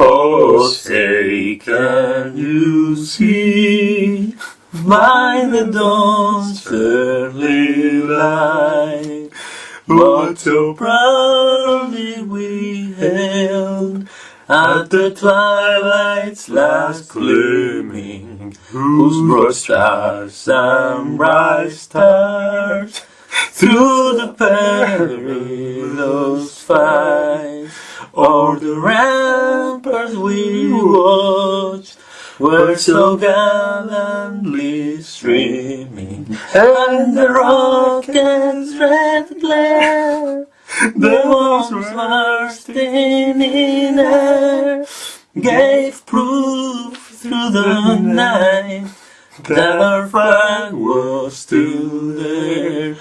Oh, say, can you see by the dawn's early light what so proudly we hailed at the twilight's last gleaming, whose broad stars and bright stars through the perilous fight o'er the ramparts we watched were so gallantly streaming, and the rocket's red glare, the bombs bursting in air, gave proof through the night that our flag was still there.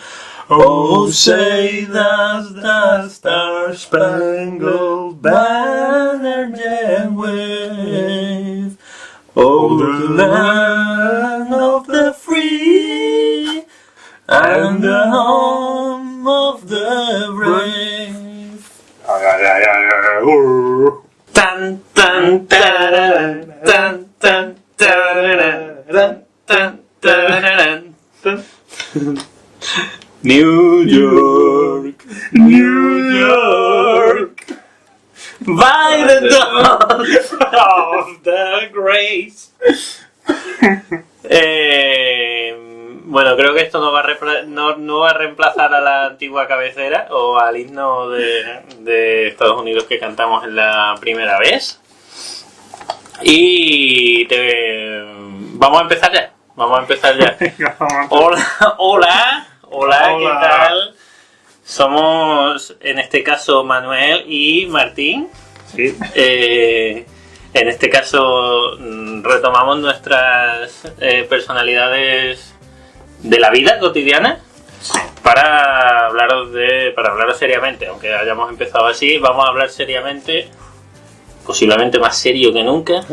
Oh, say does the star-spangled banner yet wave over the land of the free and the home of the brave. Tan tan tan tan tan tan tan tan tan. New York, New York, by the dawn of the grace. Bueno, creo que esto no va a reemplazar a la antigua cabecera o al himno de Estados Unidos que cantamos en la primera vez. Y vamos a empezar ya. Hola, ¿qué tal? Somos, en este caso, Manuel y Martín. Sí. En este caso, retomamos nuestras personalidades de la vida cotidiana para hablaros seriamente. Aunque hayamos empezado así, vamos a hablar seriamente, posiblemente más serio que nunca.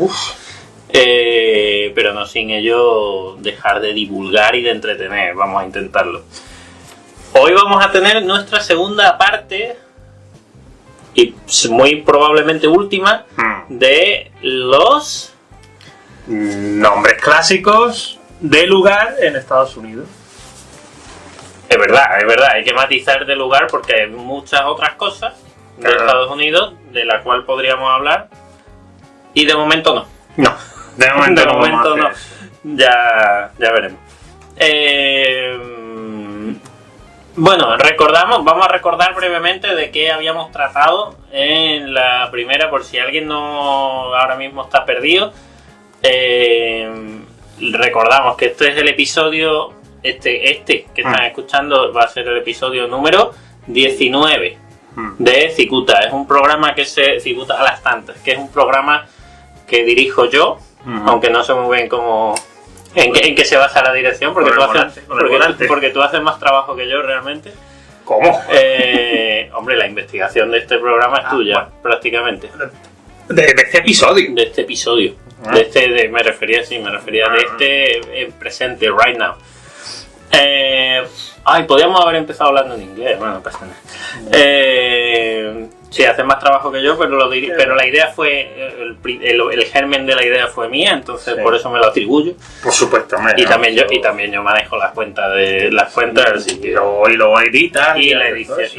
Pero no sin ello dejar de divulgar y de entretener. Vamos a intentarlo. Hoy vamos a tener nuestra segunda parte y muy probablemente última de los nombres clásicos de lugar en Estados Unidos. Es verdad, hay que matizar de lugar porque hay muchas otras cosas de Estados Unidos de la cual podríamos hablar y de momento no. De momento no. Ya veremos. Bueno, vamos a recordar brevemente de qué habíamos tratado en la primera, por si alguien no ahora mismo está perdido. Recordamos que este es el episodio, este que están escuchando va a ser el episodio número 19 de Cicuta. Es un programa que se Cicuta a las tantas, que es un programa que dirijo yo, aunque no sé muy bien cómo en qué se basa la dirección, porque tú haces más trabajo que yo realmente. ¿Cómo? Hombre, la investigación de este programa es tuya, prácticamente. De este episodio. De este episodio. Me refería de este presente, right now. Podríamos haber empezado hablando en inglés, bueno, no pasa nada. Sí, haces más trabajo que yo, pero la idea fue, el germen de la idea fue mía, entonces por eso me lo atribuyo. Por supuesto, y también yo manejo las cuentas así que, y lo editas y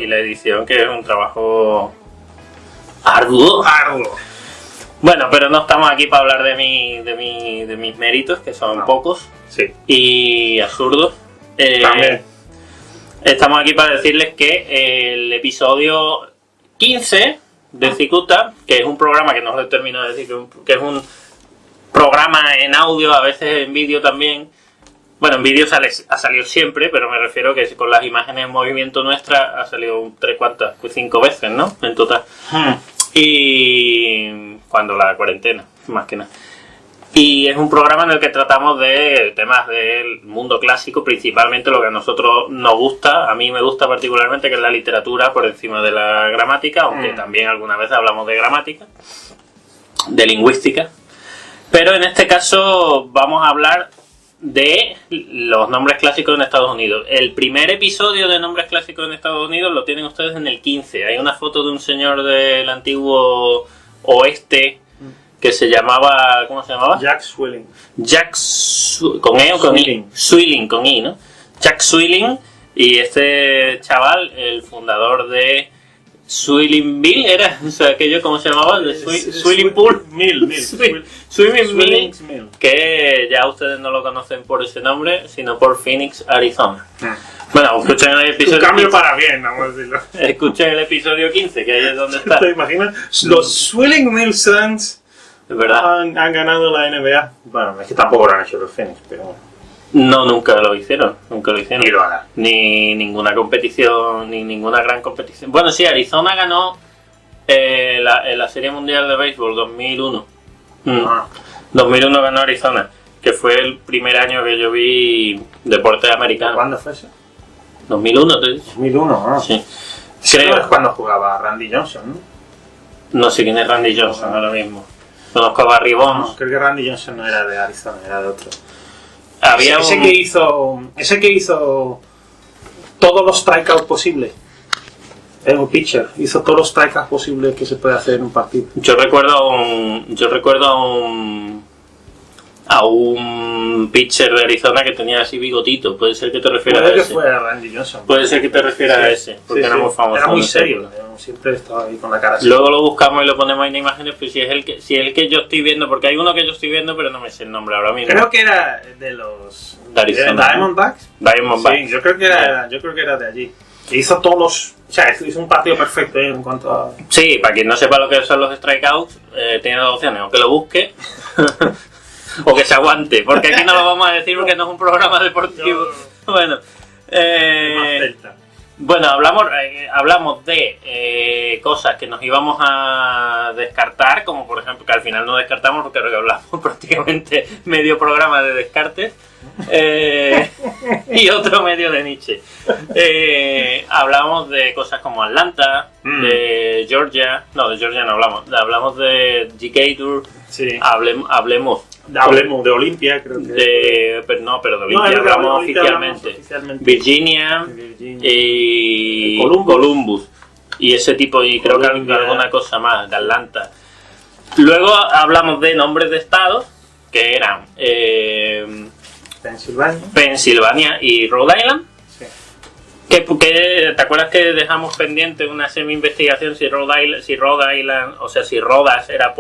la edición, que es un trabajo arduo. Bueno, pero no estamos aquí para hablar de mis méritos, que son pocos y absurdos. También. Estamos aquí para decirles que el episodio 15 de Cicuta, que es un programa que no os termino de decir, que es un programa en audio, a veces en vídeo también. Bueno, en vídeo ha salido siempre, pero me refiero que con las imágenes en movimiento nuestra ha salido 5 veces, ¿no? En total. Y cuando la cuarentena, más que nada. Y es un programa en el que tratamos de temas del mundo clásico, principalmente lo que a nosotros nos gusta, a mí me gusta particularmente, que es la literatura por encima de la gramática, aunque también alguna vez hablamos de gramática, de lingüística. Pero en este caso vamos a hablar de los nombres clásicos en Estados Unidos. El primer episodio de nombres clásicos en Estados Unidos lo tienen ustedes en el 15. Hay una foto de un señor del antiguo oeste que se llamaba... ¿Cómo se llamaba? Jack Swilling. ¿Con E o con Swilling. I? Swilling, con I, ¿no? Jack Swilling, y este chaval, el fundador de Swillingville, ¿era? O sea, aquello, ¿cómo se llamaba? De Swilling Pool. Swimming Mill, que ya ustedes no lo conocen por ese nombre, sino por Phoenix, Arizona. Bueno, escuchen el episodio Un cambio 15. para bien, vamos a decirlo. Escuchen el episodio 15, que ahí es donde está. ¿Te imaginas? Los Swilling Mill Suns Es verdad. han ganado la NBA. Bueno, es que tampoco lo han hecho los Phoenix, pero... No, nunca lo hicieron. Ni lo harán. Ni ninguna competición, ni ninguna gran competición. Bueno, sí, Arizona ganó la Serie Mundial de Béisbol 2001. Ah. 2001 ganó Arizona, que fue el primer año que yo vi deporte americano. ¿Cuándo fue eso? 2001, te he dicho. 2001, ah. Sí. Creo Creo. es cuando jugaba Randy Johnson, ¿no? No sé quién es Randy Johnson ahora mismo. Conozco a Barry Bonds. No, creo que Randy Johnson no era de Arizona, era de otro. Había ese un... que hizo todos los strikeouts posibles. Es un pitcher, hizo todos los strikeouts posibles que se puede hacer en un partido. Yo recuerdo a un pitcher de Arizona que tenía así bigotito. Puede ser que te refieras a Puede que ese. fuera Randy Johnson. Puede ser que te refieras a ese, porque Sí, era sí. muy famoso. Era muy no sé. serio, siempre estaba ahí con la cara así. Luego lo buscamos y lo ponemos en imágenes, pero si es el que yo estoy viendo, porque hay uno que yo estoy viendo, pero no me sé el nombre ahora mismo. Creo que era de los De Arizona. Diamondbacks. Diamondbacks. Sí, yo creo que era de allí. Que hizo todos los... O sea, hizo un partido perfecto en cuanto a... Sí, para quien no sepa lo que son los strikeouts, tiene dos opciones: o que lo busque o que se aguante, porque aquí no lo vamos a decir porque no es un programa deportivo. Bueno, más celta. bueno, hablamos de cosas que nos íbamos a descartar, como por ejemplo, que al final no descartamos porque hablamos prácticamente medio programa de descartes, y otro medio de Nietzsche. Hablamos de cosas como Atlanta, de Georgia, no, de Georgia no hablamos de Decatur, Sí. hablemos Hablemos de Olimpia, creo que... pero de No, Olimpia es verdad, hablamos Olimpia oficialmente. Virginia Virginia. y Columbus. Columbus y ese tipo, y creo que Columbia. alguna cosa más de Atlanta. Luego hablamos de nombres de estados que eran Pensilvania. Pensilvania y Rhode Island. Sí. Que ¿te acuerdas que dejamos pendiente una semi-investigación si Rhode Island, o sea, si Rodas era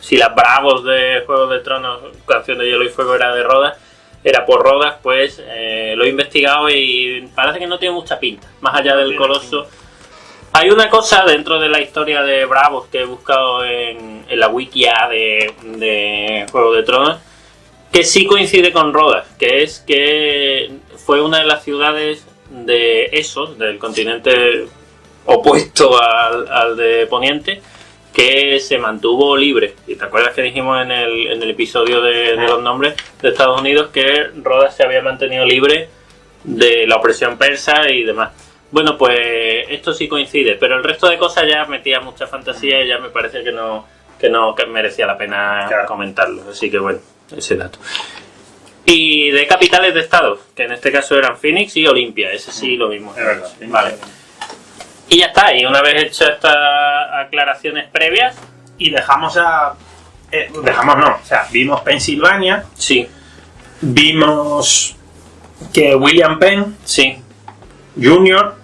si las Bravos de Juego de Tronos, Canción de Hielo y Fuego era de Rodas, era por Rodas? Pues lo he investigado y parece que no tiene mucha pinta, más allá del Coloso. Hay una cosa dentro de la historia de Bravos que he buscado en la wikia de Juego de Tronos, que sí coincide con Rodas, que es que fue una de las ciudades de Essos, del continente opuesto al de Poniente, que se mantuvo libre. Y te acuerdas que dijimos en el episodio de los nombres de Estados Unidos que Rodas se había mantenido libre de la opresión persa y demás. Bueno, pues esto sí coincide, pero el resto de cosas ya metía mucha fantasía y ya me parece que merecía la pena comentarlo. Así que bueno, ese dato. Y de capitales de estados, que en este caso eran Phoenix y Olimpia, ese sí lo mismo. Es verdad. Vale. Y ya está, y una vez hechas estas aclaraciones previas, Y dejamos vimos Pensilvania, sí, vimos que William Penn sí, Jr.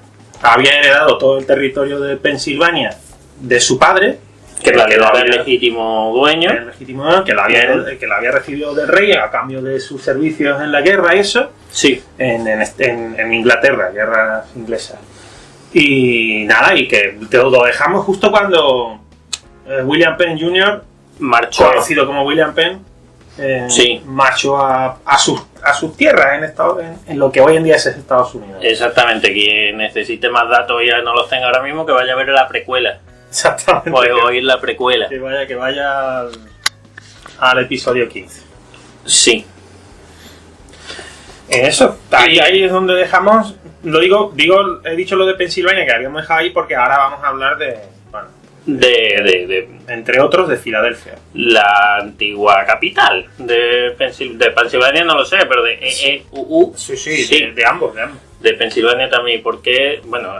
había heredado todo el territorio de Pensilvania de su padre, que en realidad era el legítimo dueño. el legítimo dueño, que lo había recibido del rey a cambio de sus servicios en la guerra, eso, Sí, en Inglaterra, guerra inglesa. Y nada, y que lo dejamos justo cuando William Penn Jr., marchó. conocido como William Penn, Sí. marchó a sus tierras en lo que hoy en día es Estados Unidos. Exactamente, quien necesite más datos y ya no los tenga ahora mismo, que vaya a ver la precuela. Exactamente. O oír la precuela. Que vaya al episodio 15. Sí. En eso, ahí es donde dejamos. He dicho lo de Pensilvania que habíamos dejado ahí porque ahora vamos a hablar De entre otros, de Filadelfia. la antigua capital de Pensilvania, no lo sé, pero de EEUU. Sí, Sí. de ambos. De Pensilvania también, porque, bueno,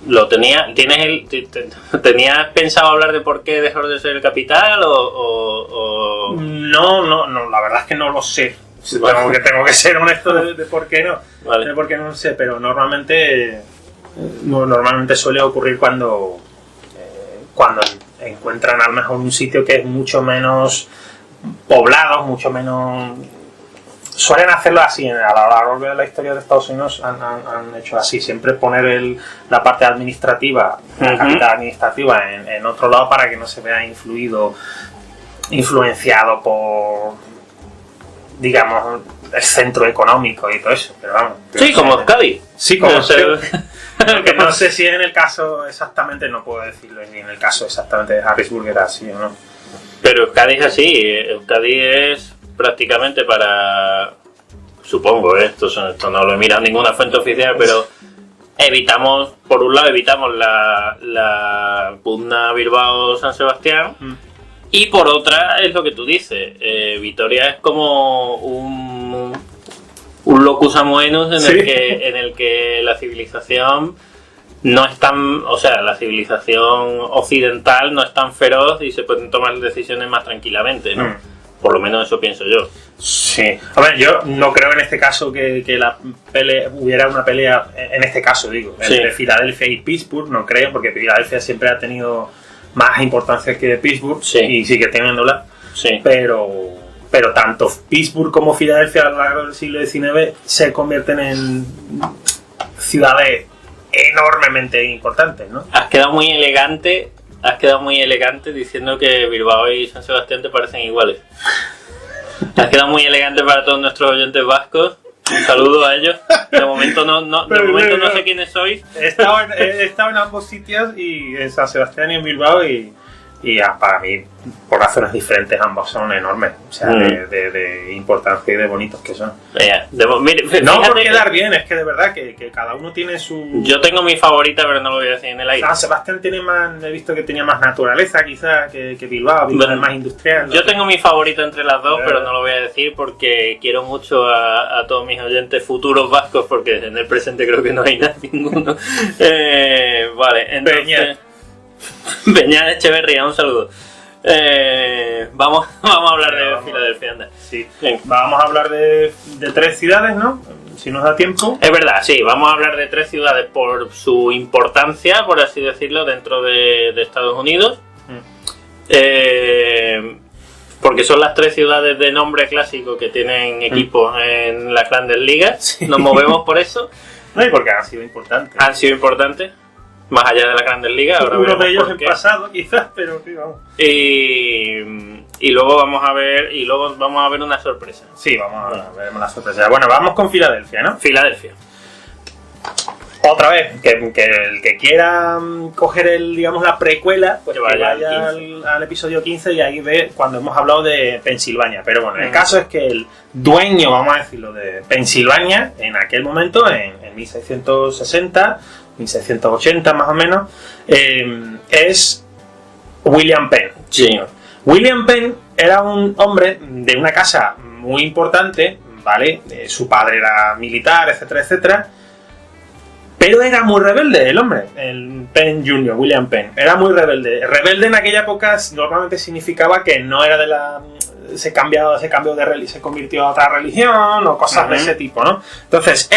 ¿Lo tenías pensado hablar de por qué dejó de ser el capital o...? No, la verdad es que no lo sé. Tengo que ser honesto de por qué no. Vale. De por qué no lo sé, pero normalmente suele ocurrir cuando encuentran a lo mejor un sitio que es mucho menos poblado, mucho menos... Suelen hacerlo así, a lo largo de la historia de Estados Unidos han hecho así, siempre poner la parte administrativa, la capital administrativa en otro lado para que no se vea influenciado por, digamos, el centro económico y todo eso, pero vamos. Sí, como Cádiz. Sí, como que no sé si en el caso exactamente, no puedo decirlo, ni en el caso exactamente de Harrisburg era así o no. Pero Euskadi es así, Euskadi es prácticamente para, supongo, esto no lo he mirado en ninguna fuente oficial, pero evitamos, por un lado la pugna Bilbao-San Sebastián y por otra es lo que tú dices, Vitoria es como un locus amoenus en el que la civilización no es tan, o sea, la civilización occidental no es tan feroz y se pueden tomar decisiones más tranquilamente, ¿no? Por lo menos eso pienso yo. Sí. A ver, yo no creo en este caso que hubiera una pelea, en este caso digo, entre Filadelfia y Pittsburgh, no creo, porque Filadelfia siempre ha tenido más importancia que Pittsburgh y sigue teniéndola. Sí. Pero tanto Pittsburgh como Filadelfia a lo largo del siglo XIX se convierten en ciudades enormemente importantes, ¿no? Has quedado muy elegante diciendo que Bilbao y San Sebastián te parecen iguales. Has quedado muy elegante para todos nuestros oyentes vascos. Un saludo a ellos. De momento no sé quiénes sois. He estado en ambos sitios, y en San Sebastián y en Bilbao, y para mí, por razones diferentes, ambos son enormes. O sea, de importancia y de bonitos que son. No por quedar bien, es que de verdad que cada uno tiene su... Yo tengo mi favorita, pero no lo voy a decir en el aire. San Sebastián tiene más, he visto que tenía más naturaleza quizás que Bilbao. Bilbao es más industrial, ¿no? Yo tengo mi favorita entre las dos, pero no lo voy a decir porque quiero mucho a todos mis oyentes futuros vascos, porque en el presente creo que no hay ninguno. Vale, entonces... Beñat Echeverría, un saludo. Vamos a hablar de Filadelfia, anda. Sí. Vamos a hablar de 3 ciudades, ¿no? Si nos da tiempo. Es verdad, sí, vamos a hablar de 3 ciudades por su importancia, por así decirlo, dentro de Estados Unidos. Porque son las 3 ciudades de nombre clásico que tienen equipos en las grandes ligas. Sí. Nos movemos por eso. No, y porque han sido importantes. Más allá de la Grandes Ligas. Uno de ellos en pasado, quizás, pero sí, vamos. Y luego vamos a ver una sorpresa. Sí, vamos a ver una sorpresa. Bueno, vamos con Filadelfia, ¿no? Filadelfia. Otra vez, que el que quiera coger la precuela, pues que vaya al episodio 15 y ahí ve cuando hemos hablado de Pensilvania. Pero bueno, el caso es que el dueño, vamos a decirlo, de Pensilvania, en aquel momento, en 1660, 1680 más o menos, es William Penn. Sí. William Penn era un hombre de una casa muy importante, ¿vale? Su padre era militar, etcétera, etcétera. Pero era muy rebelde el hombre, el Penn Jr., William Penn. Era muy rebelde. Rebelde en aquella época normalmente significaba que no era de la... Se convirtió a otra religión o cosas de ese tipo, ¿no? Entonces,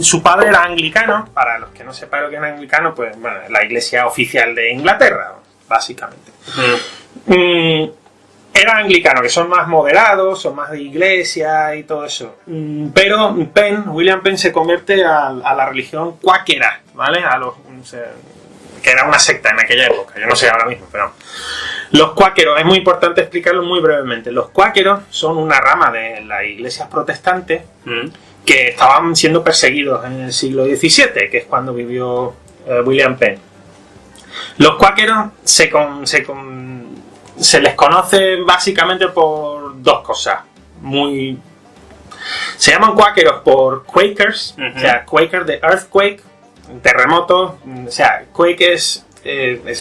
su padre era anglicano. Para los que no sepan lo que es anglicano, pues, bueno, la iglesia oficial de Inglaterra, básicamente. Era anglicano, que son más moderados, son más de iglesia y todo eso. Pero William Penn se convierte a la religión cuáquera, ¿vale? Que era una secta en aquella época, yo no sé ahora mismo, pero... Los cuáqueros, es muy importante explicarlo muy brevemente. Los cuáqueros son una rama de las iglesias protestantes que estaban siendo perseguidos en el siglo XVII, que es cuando vivió William Penn. Los cuáqueros se les conoce básicamente por 2 cosas. Se llaman cuáqueros por Quakers, o sea, Quaker de earthquake, terremoto, o sea, quake es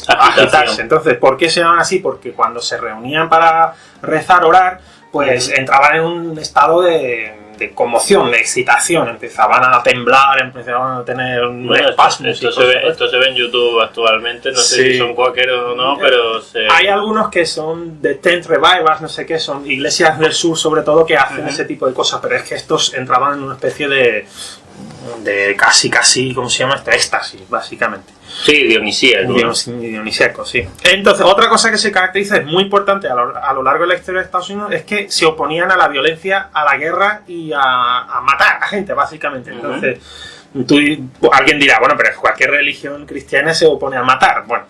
agitarse. Entonces, ¿por qué se llaman así? Porque cuando se reunían para rezar, orar, pues entraban en un estado de de conmoción, de excitación, empezaban a temblar, empezaban a tener un espasmo. Esto se ve en YouTube actualmente, no sé si son cuáqueros o no, pero hay algunos que son de tent revivals, no sé qué, son iglesias del sur sobre todo que hacen ese tipo de cosas, pero es que estos entraban en una especie de casi, ¿cómo se llama esto? Éxtasis, básicamente. Sí, dionisíaco. Dionisíaco, sí. Entonces, otra cosa que se caracteriza, es muy importante a lo largo de la historia de Estados Unidos, es que se oponían a la violencia, a la guerra y a matar a gente, básicamente. Entonces, alguien dirá, bueno, pero cualquier religión cristiana se opone a matar. Bueno,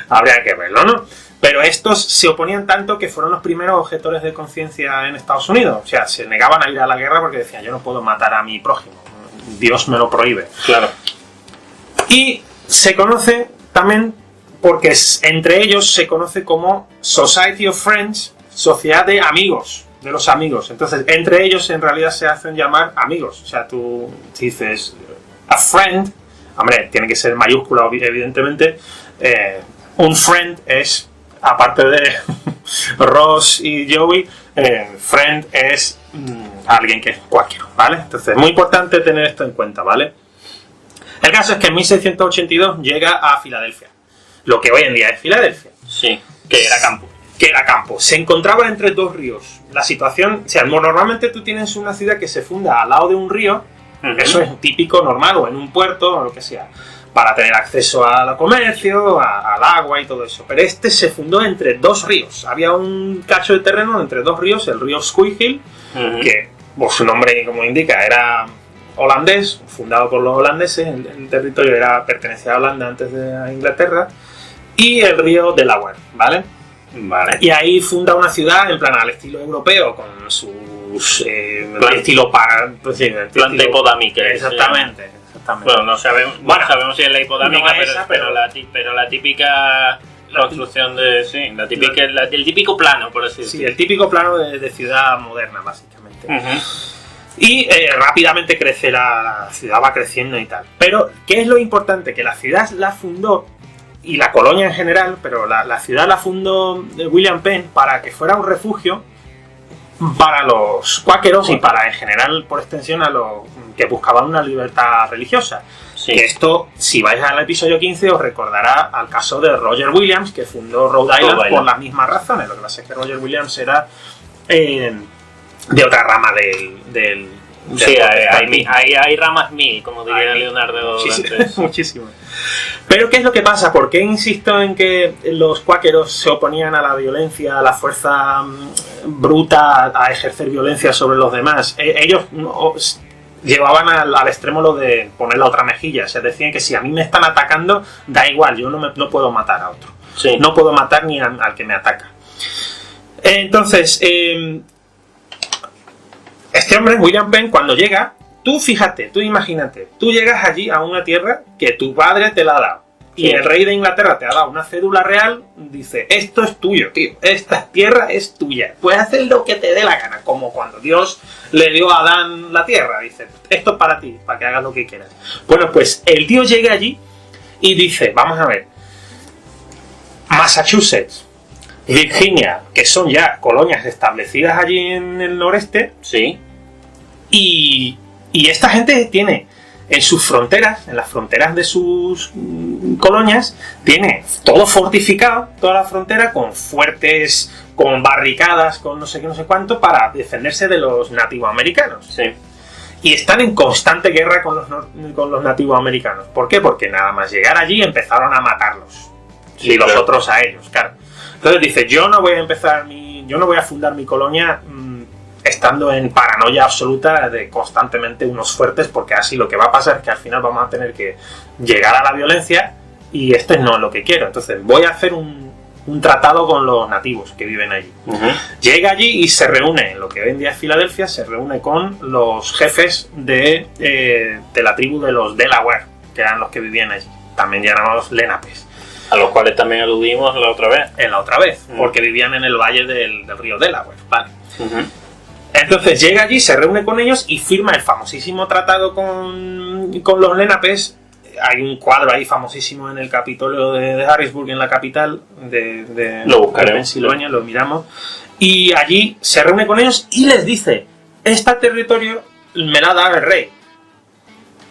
habría que verlo, ¿no? Pero estos se oponían tanto que fueron los primeros objetores de conciencia en Estados Unidos. O sea, se negaban a ir a la guerra porque decían, yo no puedo matar a mi prójimo. Dios me lo prohíbe. Claro. Y se conoce también porque entre ellos se conoce como Society of Friends, sociedad de amigos, de los amigos. Entonces, entre ellos en realidad se hacen llamar amigos. O sea, tú dices a friend, hombre, tiene que ser mayúscula evidentemente. Un friend es, aparte de Ross y Joey, friend es alguien que es cualquiera, ¿vale? Entonces, muy importante tener esto en cuenta, ¿vale? El caso es que en 1682 llega a Filadelfia, lo que hoy en día es Filadelfia. Sí, que era campo. Se encontraba entre dos ríos. La situación, o sea, normalmente tú tienes una ciudad que se funda al lado de un río, eso es típico, normal, o en un puerto, o lo que sea, para tener acceso al comercio, al agua y todo eso. Pero este se fundó entre dos ríos. Había un cacho de terreno entre dos ríos, el río Schuylkill, que pues, su nombre, como indica, era holandés, fundado por los holandeses, el territorio pertenecía a Holanda antes de Inglaterra, y el río Delaware, ¿vale? Vale. Y ahí funda una ciudad en plan al estilo europeo, con sus estilo planta hipodámica. Exactamente. Bueno, no sabemos si es la hipodámica, no pero la típica construcción de... Sí, el típico plano, por así decirlo. Sí, el típico plano de ciudad moderna, básicamente. Y rápidamente crece la ciudad, va creciendo y tal. Pero, ¿qué es lo importante? Que la ciudad la fundó, y la colonia en general, pero la ciudad la fundó William Penn para que fuera un refugio para los cuáqueros y para, en general, por extensión, a los que buscaban una libertad religiosa. Sí. Que esto, si vais al episodio 15, os recordará al caso de Roger Williams, que fundó Rhode Island por las mismas razones. Lo que pasa es que Roger Williams era de otra rama del sí, hay ramas mil, como diría Leonardo Dantes. Muchísimo. Pero ¿qué es lo que pasa? ¿Por qué insisto en que los cuáqueros se oponían a la violencia, a la fuerza bruta, a ejercer violencia sobre los demás? Ellos llevaban al extremo lo de poner la otra mejilla. Se decían que si a mí me están atacando, da igual, yo no puedo matar a otro. Sí. No puedo matar ni al que me ataca. Entonces, este hombre, William Penn, cuando llega, tú imagínate, tú llegas allí a una tierra que tu padre te la ha dado. Y el rey de Inglaterra te ha dado una cédula real, dice, esto es tuyo, tío, esta tierra es tuya. Puedes hacer lo que te dé la gana, como cuando Dios le dio a Adán la tierra, dice, esto es para ti, para que hagas lo que quieras. Bueno, pues el tío llega allí y dice, vamos a ver, Massachusetts, Virginia, que son ya colonias establecidas allí en el noreste, sí, y esta gente tiene en sus fronteras, en las fronteras de sus colonias, tiene todo fortificado, toda la frontera, con fuertes, con barricadas, con no sé qué, no sé cuánto, para defenderse de los nativoamericanos. Sí. Y están en constante guerra con los nativoamericanos. ¿Por qué? Porque nada más llegar allí empezaron a matarlos. Sí, y los otros a ellos, claro. Entonces dice, yo no voy a fundar mi colonia estando en paranoia absoluta de constantemente unos fuertes, porque así lo que va a pasar es que al final vamos a tener que llegar a la violencia y esto no es lo que quiero. Entonces voy a hacer un tratado con los nativos que viven allí. Llega allí y se reúne, en lo que hoy en día es Filadelfia, se reúne con los jefes de la tribu de los Delaware, que eran los que vivían allí, también llamados Lenapes. A los cuales también aludimos la otra vez. Porque vivían en el valle del río Delaware, ¿vale? Entonces llega allí, se reúne con ellos y firma el famosísimo tratado con los Lenapes. Hay un cuadro ahí famosísimo en el Capitolio de Harrisburg, en la capital de lo buscaremos, Pensilvania, lo miramos. Y allí se reúne con ellos y les dice, este territorio me lo ha dado el rey,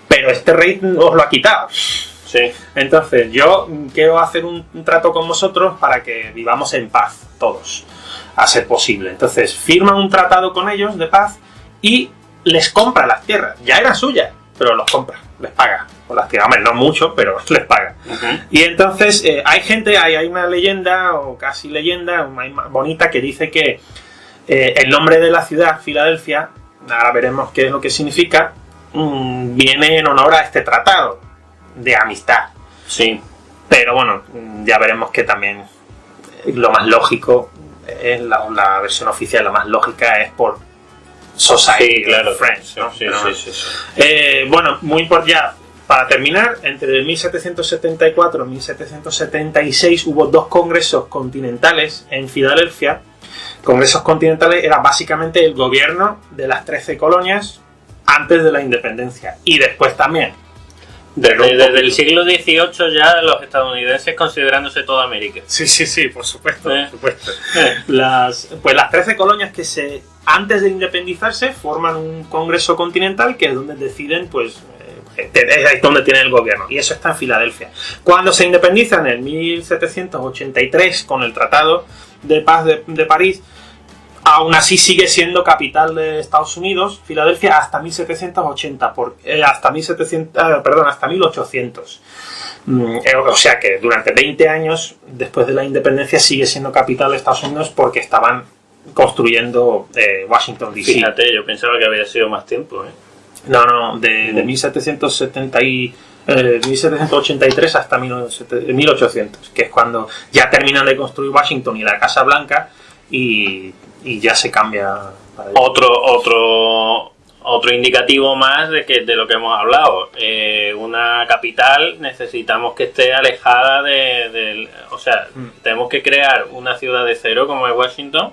pero este rey os lo ha quitado. Sí. Entonces, yo quiero hacer un trato con vosotros para que vivamos en paz, todos, a ser posible. Entonces, firma un tratado con ellos de paz y les compra las tierras. Ya eran suyas, pero los compra, les paga por las tierras. Hombre, no mucho, pero les paga. Y entonces, hay gente, hay una leyenda, o casi leyenda, más bonita, que dice que el nombre de la ciudad, Filadelfia, ahora veremos qué es lo que significa, viene en honor a este tratado de amistad. Sí. Pero bueno, ya veremos que también lo más lógico es la versión oficial, la más lógica es por Society, Sí, claro. Friends, ¿no? Sí, Pero, sí. bueno, muy importante, ya para terminar, entre 1774 y 1776 hubo 2 congresos continentales en Filadelfia. Congresos continentales era básicamente el gobierno de las 13 colonias antes de la independencia y después también. Desde el siglo XVIII ya los estadounidenses considerándose toda América. Sí, por supuesto. Por supuesto. Las 13 colonias que antes de independizarse forman un congreso continental que es donde deciden, pues, es donde tiene el gobierno. Y eso está en Filadelfia. Cuando se independizan en 1783 con el Tratado de Paz de París, aún así sigue siendo capital de Estados Unidos, Filadelfia, hasta 1780, hasta 1800. O sea que durante 20 años, después de la independencia, sigue siendo capital de Estados Unidos porque estaban construyendo Washington D.C. Fíjate, yo pensaba que había sido más tiempo, ¿eh? No, de 1783 hasta 1800, que es cuando ya terminan de construir Washington y la Casa Blanca y ya se cambia para allá. Otro indicativo más de lo que hemos hablado. Una capital necesitamos que esté alejada o sea, tenemos que crear una ciudad de cero como es Washington,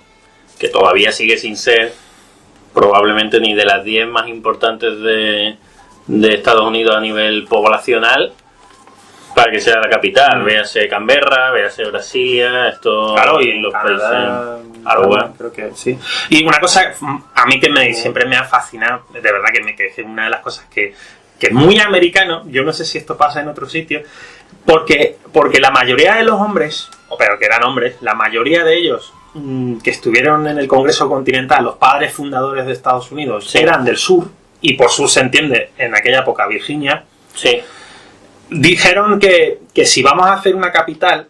que todavía sigue sin ser probablemente ni de las 10 más importantes de Estados Unidos a nivel poblacional, para que sea la capital. Véase Canberra, véase Brasilia, esto, claro, y los Canadá, países Aruba. creo que sí. Y una cosa a mí que siempre me ha fascinado, de verdad que es una de las cosas que es muy americano, yo no sé si esto pasa en otros sitios, porque la mayoría de los hombres, pero que eran hombres, la mayoría de ellos que estuvieron en el Congreso Continental, los padres fundadores de Estados Unidos, Sí. eran del sur, y por sur se entiende en aquella época Virginia. Sí. Dijeron que si vamos a hacer una capital,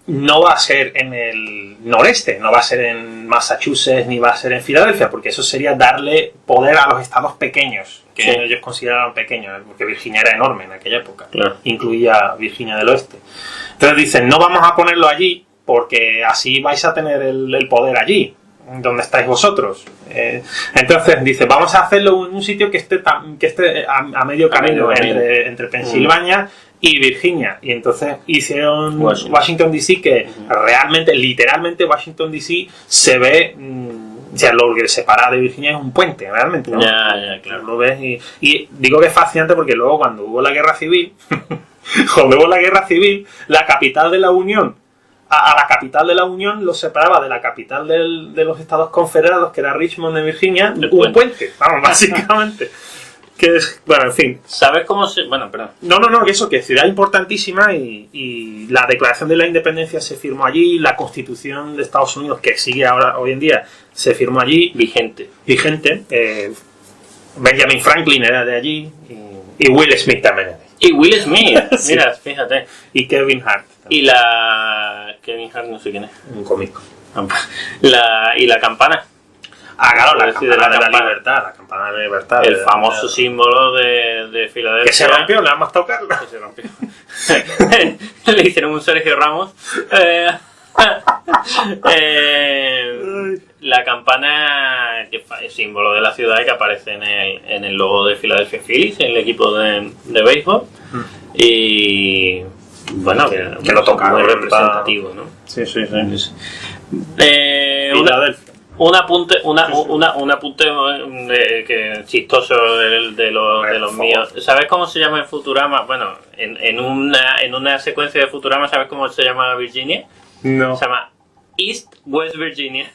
no va a ser en el noreste, no va a ser en Massachusetts ni va a ser en Filadelfia, porque eso sería darle poder a los estados pequeños, que Sí. ellos consideraban pequeños, porque Virginia era enorme en aquella época, Claro. incluía Virginia del Oeste. Entonces dicen, no vamos a ponerlo allí, porque así vais a tener el poder allí, donde estáis vosotros. Entonces dice, vamos a hacerlo en un sitio que esté a medio camino entre Pensilvania y Virginia. Y entonces hicieron Washington D.C., que realmente, literalmente Washington D.C. se ve, o sea, lo que separa de Virginia es un puente, realmente, ¿no? Ya, claro. Lo ves y digo que es fascinante porque luego cuando hubo la guerra civil, la capital de la Unión, a la capital de la Unión lo separaba de la capital de los Estados Confederados, que era Richmond, en Virginia, un puente, vamos, básicamente. Que es, bueno, en fin. ¿Sabes cómo se...? Bueno, perdón. No, que eso, que ciudad importantísima y la Declaración de la Independencia se firmó allí, la Constitución de Estados Unidos, que sigue ahora hoy en día, se firmó allí. Vigente. Benjamin Franklin era de allí y Will Smith también era de allí. Y Will Smith, Sí. mira, fíjate. Y Kevin Hart. Y la... Kevin Hart, no sé quién es. Un cómico. Y la campana. Claro, la Decir, campana de la campana. libertad, la campana de la libertad. El famoso símbolo de Filadelfia. Que se rompió, nada más tocarlo. Que se rompió. Le hicieron un Sergio Ramos. La campana, que es símbolo de la ciudad, que aparece en el logo de Philadelphia Phillies, en el equipo de béisbol. Y bueno, que lo toca, muy ¿no? representativo, ¿no? Sí. Un apunte que chistoso de los míos. ¿Sabes cómo se llama en Futurama? Bueno, en una secuencia de Futurama, ¿sabes cómo se llama Virginia? No. Se llama East West Virginia.